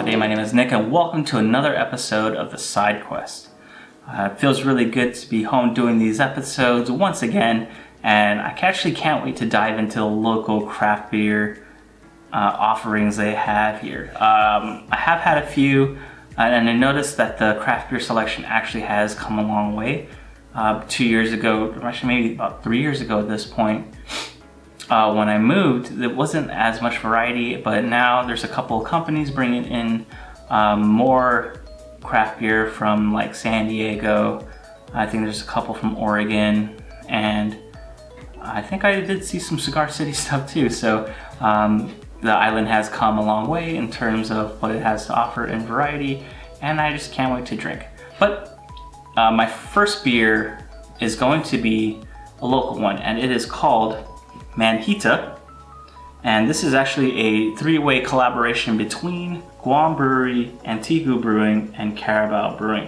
Hey, my name is Nick and welcome to another episode of The Side Quest. It feels really good to be home doing these episodes once again, and I actually can't wait to dive into the local craft beer offerings they have here. I have had a few, and I noticed that the craft beer selection actually has come a long way. 2 years ago, or actually maybe about 3 years ago at this point, when I moved, there wasn't as much variety, but now there's a couple of companies bringing in more craft beer from like San Diego. I think there's a couple from Oregon, and I think I did see some Cigar City stuff too. So the island has come a long way in terms of what it has to offer in variety, and I just can't wait to drink. But my first beer is going to be a local one, and it is called Manhita, and this is actually a three-way collaboration between Guam Brewery, Antigu Brewing, and Carabao Brewing.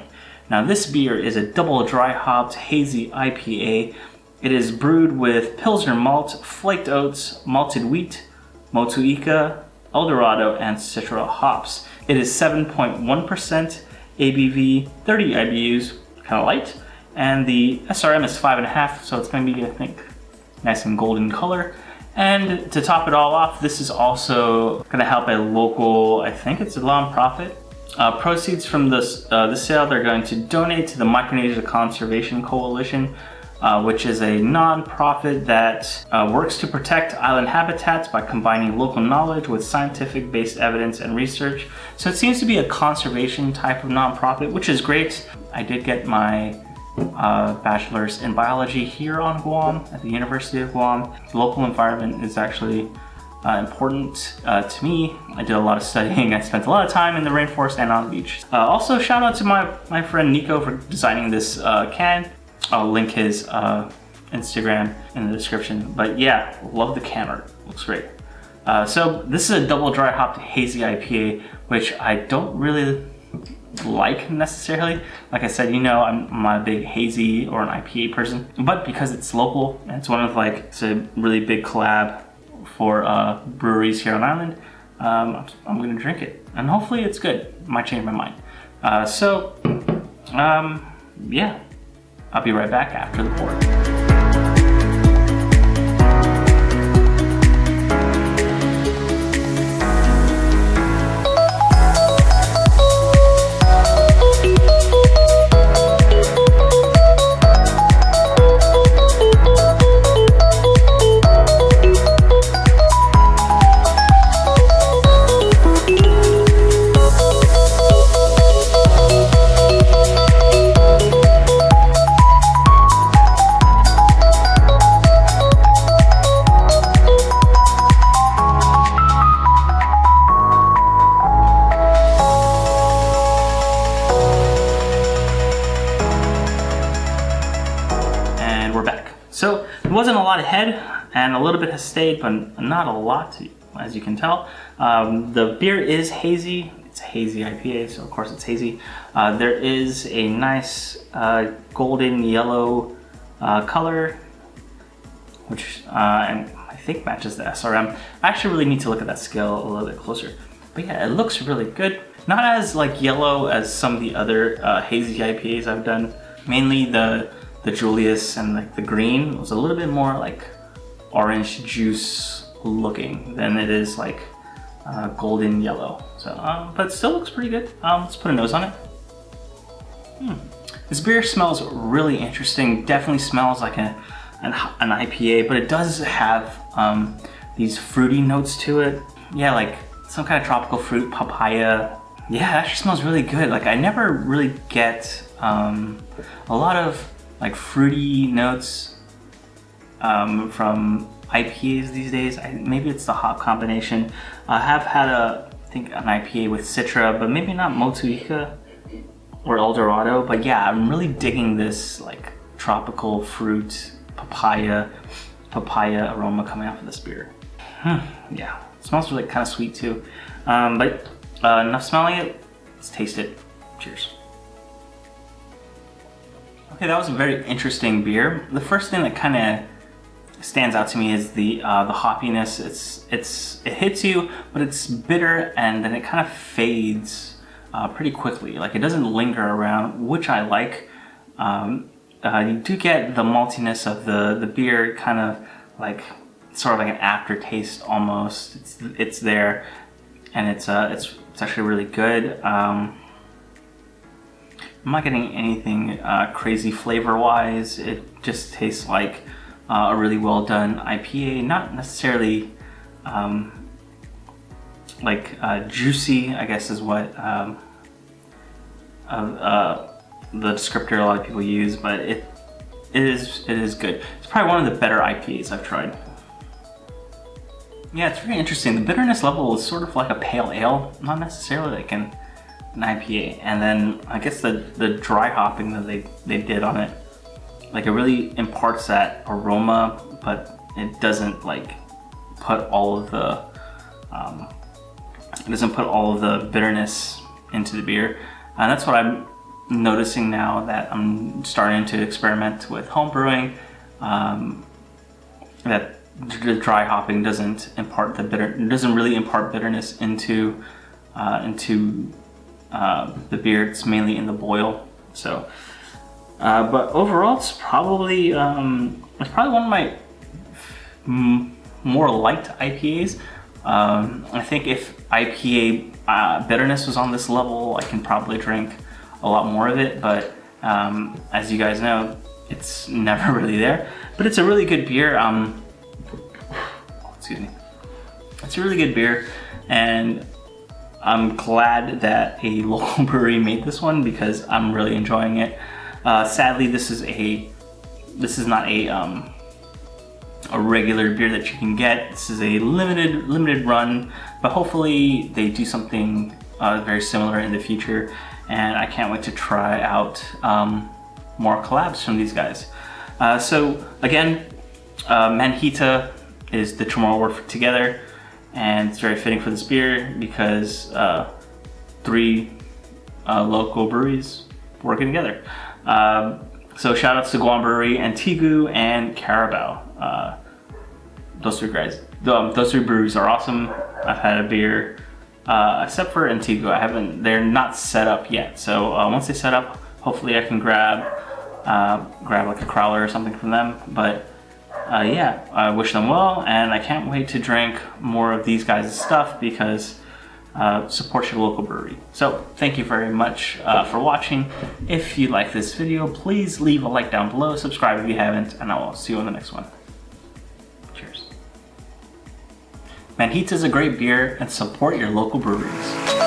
Now this beer is a double dry hopped hazy IPA. It is brewed with Pilsner malt, flaked oats, malted wheat, Motueka, Eldorado, and Citra hops. It is 7.1% ABV, 30 IBUs, kind of light, and the SRM is 5.5, so it's going to be, I think, nice and golden color. And to top it all off, this is also going to help a local, I think it's a non-profit. Proceeds from the sale, they're going to donate to the Micronesia Conservation Coalition, which is a non-profit that works to protect island habitats by combining local knowledge with scientific-based evidence and research. So it seems to be a conservation type of non-profit, which is great. I did get my bachelor's in biology here on Guam at the University of Guam. The local environment is actually important to me. I did a lot of studying. I spent a lot of time in the rainforest and on the beach. Also, shout out to my friend Nico for designing this can. I'll link his Instagram in the description. But yeah, love the can art. Looks great. So this is a double dry hopped hazy IPA, which I don't really like necessarily. Like I said, you know, I'm not a big hazy or an IPA person, but because it's local and it's one of like, it's a really big collab for breweries here on island, I'm gonna drink it and hopefully it's good. Might change my mind. Yeah, I'll be right back after the pour. So there wasn't a lot ahead, and a little bit has stayed, but not a lot, as you can tell. The beer is hazy. It's a hazy IPA, so of course it's hazy. There is a nice golden yellow color, which I think matches the SRM. I actually really need to look at that scale a little bit closer. But yeah, it looks really good. Not as like yellow as some of the other hazy IPAs I've done. Mainly the Julius and like the green was a little bit more like orange juice looking than it is like golden yellow. So, but still looks pretty good. Let's put a nose on it. This beer smells really interesting. Definitely smells like an IPA, but it does have these fruity notes to it. Yeah, like some kind of tropical fruit, papaya. Yeah, it actually smells really good. Like I never really get a lot of like fruity notes from IPAs these days. Maybe it's the hop combination. I have had I think an IPA with Citra, but maybe not Motueka or Eldorado. But yeah, I'm really digging this like tropical fruit, papaya aroma coming off of this beer. Yeah, it smells really kind of sweet too. But enough smelling it, let's taste it. Cheers. Okay, that was a very interesting beer. The first thing that kind of stands out to me is the hoppiness. It hits you, but it's bitter, and then it kind of fades pretty quickly. Like, it doesn't linger around, which I like. You do get the maltiness of the beer, kind of like sort of like an aftertaste almost. It's there, and it's actually really good. I'm not getting anything crazy flavor-wise. It just tastes like a really well done IPA, not necessarily juicy, I guess is what the descriptor a lot of people use, but it is good. It's probably one of the better IPAs I've tried. Yeah, it's very interesting. The bitterness level is sort of like a pale ale, not necessarily like an IPA. And then I guess the dry hopping that they did on it, like, it really imparts that aroma, but it doesn't like put all of the bitterness into the beer. And that's what I'm noticing now that I'm starting to experiment with home brewing. That the dry hopping doesn't really impart bitterness into the beer. It's mainly in the boil. So, but overall, it's probably one of my more liked IPAs. I think if IPA bitterness was on this level, I can probably drink a lot more of it, but as you guys know, it's never really there. But it's a really good beer. Excuse me. It's a really good beer, and I'm glad that a local brewery made this one because I'm really enjoying it. Sadly, this is not a regular beer that you can get. This is a limited run, but hopefully they do something very similar in the future, and I can't wait to try out more collabs from these guys. So again, Manhita is the CHamoru word for together, and it's very fitting for this beer because 3 local breweries working together. So shout outs to Guam Brewery, Antigu, and Carabao. Those 3 guys, those 3 breweries are awesome. I've had a beer, except for Antigu. They're not set up yet. So once they set up, hopefully I can grab like a crowler or something from them. But yeah, I wish them well, and I can't wait to drink more of these guys' stuff because support your local brewery. So thank you very much for watching. If you like this video, please leave a like down below, subscribe if you haven't, and I will see you on the next one. Cheers. Manhita is a great beer, and support your local breweries.